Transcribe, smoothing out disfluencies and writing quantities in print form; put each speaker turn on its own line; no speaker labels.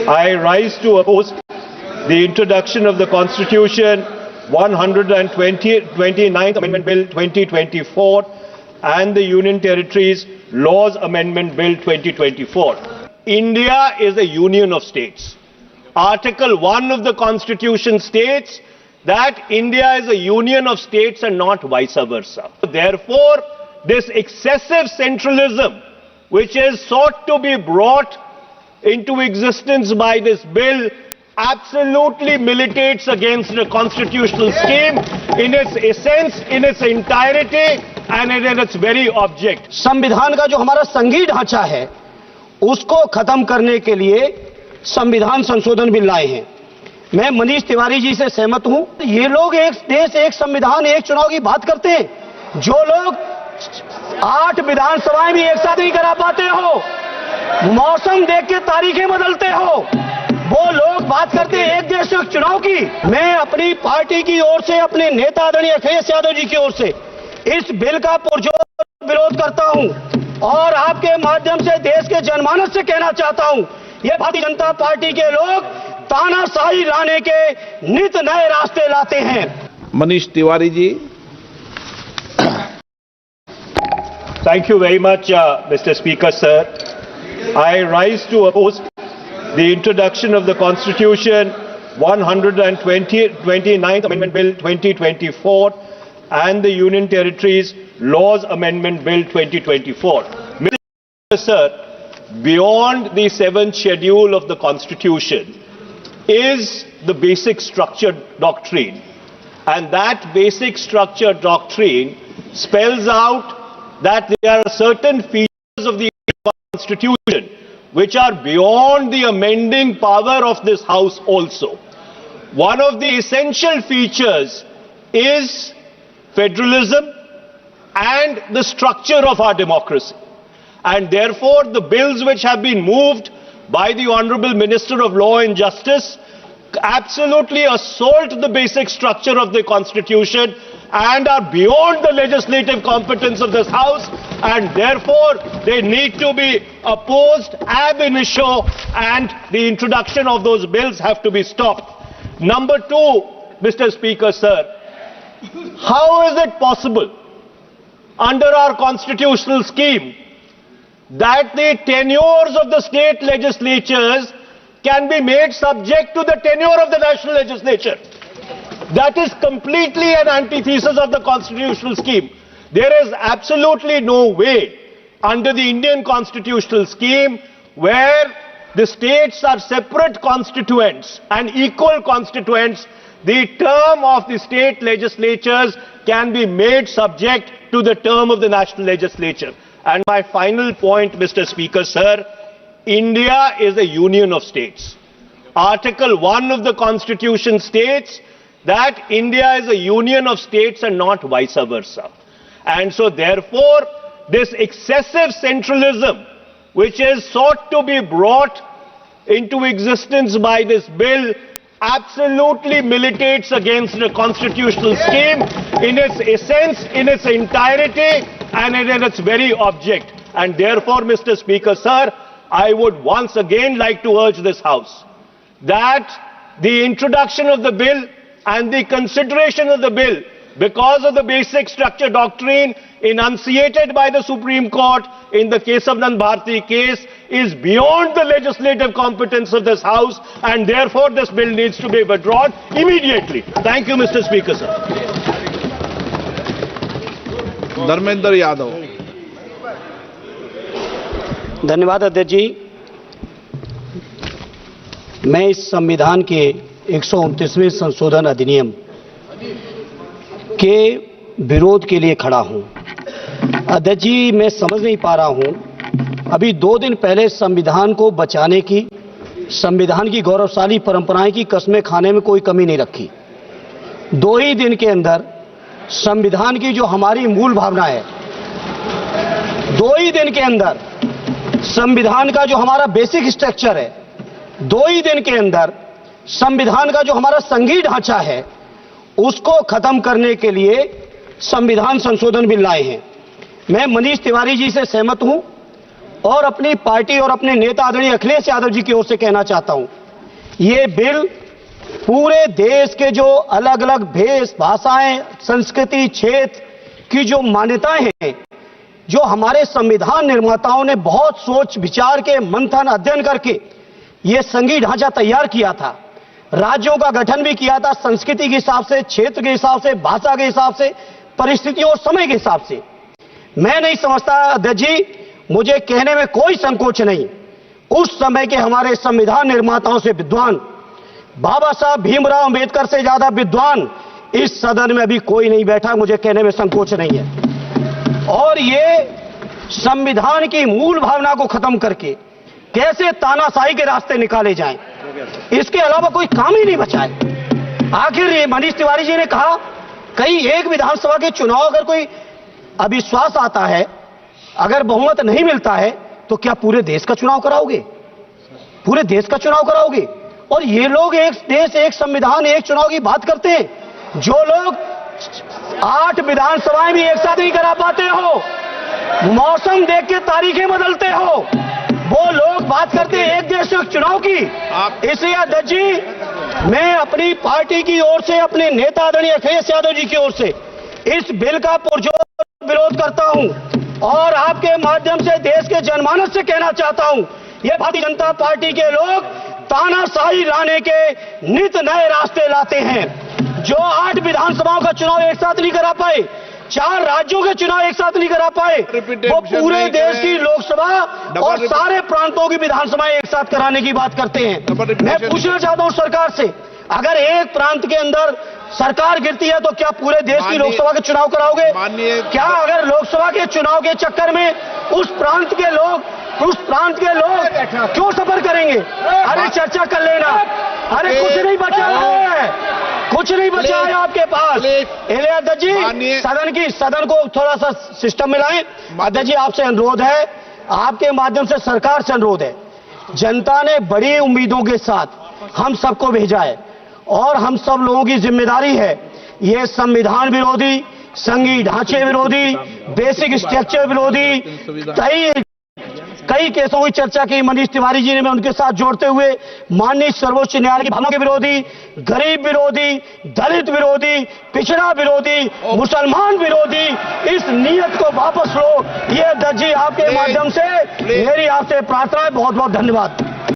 I rise to oppose the introduction of the Constitution 129th Amendment Bill 2024 and the Union Territories Laws Amendment Bill 2024. India is a union of states. Article 1 of the Constitution states that India is a union of states and not vice versa. Therefore, this excessive centralism which is sought to be brought into existence by this bill absolutely militates against the constitutional scheme in its essence, in its entirety and in its very object.
संविधान का जो हमारा संघीय ढांचा है उसको खत्म करने के लिए संविधान संशोधन बिल लाए हैं। मैं मनीष तिवारी जी से सहमत हूं। ये लोग एक देश एक संविधान एक चुनाव की बात करते हैं। जो लोग 8 विधानसभाएं भी एक साथ नहीं करा पाते हो, मौसम देख के तारीखें बदलते हो, वो लोग बात करते हैं एक देश एक चुनाव की। मैं अपनी पार्टी की ओर से, अपने नेता आदरणीय अखिलेश यादव जी की ओर से इस बिल का पुरजोर विरोध करता हूं और आपके माध्यम से देश के जनमानस से कहना चाहता हूं, ये भारतीय जनता पार्टी के लोग तानाशाही लाने के नित नए रास्ते लाते हैं।
Manish Tiwari ji.
Thank you very much, Mr. Speaker, sir. I rise to oppose the introduction of the Constitution 129th Amendment Bill 2024 and the Union Territories Laws Amendment Bill 2024. Mr. Sir, beyond the 7th schedule of the Constitution is the basic structure doctrine, and that basic structure doctrine spells out that there are certain features of the Constitution which are beyond the amending power of this House also. One of the essential features is federalism and the structure of our democracy. And therefore, the bills which have been moved by the Honorable Minister of Law and Justice absolutely assault the basic structure of the Constitution and are beyond the legislative competence of this House, and therefore they need to be opposed ab initio, and the introduction of those bills have to be stopped. Number two, Mr. Speaker, sir, how is it possible under our constitutional scheme that the tenures of the state legislatures can be made subject to the tenure of the national legislature? That is completely an antithesis of the constitutional scheme. There is absolutely no way under the Indian constitutional scheme where the states are separate constituents and equal constituents, the term of the state legislatures can be made subject to the term of the national legislature. And my final point, Mr. Speaker, sir, India is a union of states. Article 1 of the Constitution states that India is a union of states and not vice versa. And so therefore, this excessive centralism which is sought to be brought into existence by this bill absolutely militates against the constitutional scheme in its essence, in its entirety and in its very object. And therefore, Mr. Speaker, sir, I would once again like to urge this House that the introduction of the bill and the consideration of the bill, because of the basic structure doctrine enunciated by the Supreme Court in the Kesavanand Bharti case, is beyond the legislative competence of this House, and therefore this bill needs to be withdrawn immediately. Thank you, Mr. Speaker, sir.
Dharmendra Yadav.
धन्यवाद अध्यक्ष जी। मैं इस संविधान के 129वें संशोधन अधिनियम के विरोध के लिए खड़ा हूं। अध्यक्ष जी, मैं समझ नहीं पा रहा हूं, अभी 2 दिन पहले संविधान को बचाने की, संविधान की गौरवशाली परंपराएं की कस्में खाने में कोई कमी नहीं रखी। 2 ही दिन के अंदर संविधान की जो हमारी मूल भावना है, 2 ही दिन के अंदर संविधान का जो हमारा बेसिक स्ट्रक्चर है, 2 ही दिन के अंदर संविधान का जो हमारा संघीय ढांचा है उसको खत्म करने के लिए संविधान संशोधन बिल लाए हैं। मैं मनीष तिवारी जी से सहमत हूं और अपनी पार्टी और अपने नेता आदरणीय अखिलेश यादव जी की ओर से कहना चाहता हूं, ये बिल पूरे देश के जो अलग अलग भेष भाषाएं, संस्कृति, क्षेत्र की जो मान्यताएं हैं, जो हमारे संविधान निर्माताओं ने बहुत सोच विचार के मंथन अध्ययन करके ये संघीय ढांचा तैयार किया था, राज्यों का गठन भी किया था संस्कृति के हिसाब से, क्षेत्र के हिसाब से, भाषा के हिसाब से, परिस्थितियों और समय के हिसाब से। मैं नहीं समझता अध्यक्ष जी, मुझे कहने में कोई संकोच नहीं, उस समय के हमारे संविधान निर्माताओं से विद्वान, बाबा साहब भीमराव अंबेडकर से ज्यादा विद्वान इस सदन में अभी कोई नहीं बैठा, मुझे कहने में संकोच नहीं है। और ये संविधान की मूल भावना को खत्म करके कैसे तानाशाही के रास्ते निकाले जाएं, इसके अलावा कोई काम ही नहीं बचा है। आखिर ये मनीष तिवारी जी ने कहा, कहीं एक विधानसभा के चुनाव अगर कोई अविश्वास आता है, अगर बहुमत नहीं मिलता है, तो क्या पूरे देश का चुनाव कराओगे? पूरे देश का चुनाव कराओगे? और ये लोग एक देश, एक संविधान, एक चुनाव की बात करते हैं। जो लोग 8 विधानसभाएं भी एक साथ नहीं करा पाते हो, मौसम देख के तारीखें बदलते हो, वो लोग बात करते हैं एक देश एक चुनाव की। इसलिए अध्यक्ष जी, मैं अपनी पार्टी की ओर से, अपने नेता आदरणीय अखिलेश यादव जी की ओर से इस बिल का पुरजोर विरोध करता हूं और आपके माध्यम से देश के जनमानस से कहना चाहता हूं, ये भारतीय जनता पार्टी के लोग तानाशाही लाने के नित नए रास्ते लाते हैं। जो 8 विधानसभाओं का चुनाव एक साथ नहीं करा पाए, 4 राज्यों के चुनाव एक साथ नहीं करा पाए, वो पूरे देश की लोकसभा और सारे प्रांतों की विधानसभाएं एक साथ कराने की बात करते हैं। मैं पूछना चाहता हूं सरकार से, अगर एक प्रांत के अंदर सरकार गिरती है तो क्या पूरे देश की लोकसभा के चुनाव कराओगे? क्या अगर लोकसभा के चुनाव के चक्कर में उस प्रांत के लोग क्यों सफर करेंगे? अरे चर्चा कर लेना, अरे कुछ नहीं बचा है, कुछ नहीं बचा है आपके पास। अध्यक्ष जी, सदन को थोड़ा सा सिस्टम में लाएं। अध्यक्ष जी, आपसे अनुरोध है, आपके माध्यम से सरकार से अनुरोध है, जनता ने बड़ी उम्मीदों के साथ हम सबको भेजा है और हम सब लोगों की जिम्मेदारी है, ये संविधान विरोधी, संघीय ढांचे विरोधी, बेसिक स्ट्रक्चर विरोधी कई केसों की चर्चा की मनीष तिवारी जी ने, मैं उनके साथ जोड़ते हुए माननीय सर्वोच्च न्यायालय की भावना के विरोधी, गरीब विरोधी, दलित विरोधी, पिछड़ा विरोधी, मुसलमान विरोधी इस नीयत को वापस लो। ये अध्यक्ष जी, आपके माध्यम से मेरी आपसे प्रार्थना है। बहुत बहुत धन्यवाद।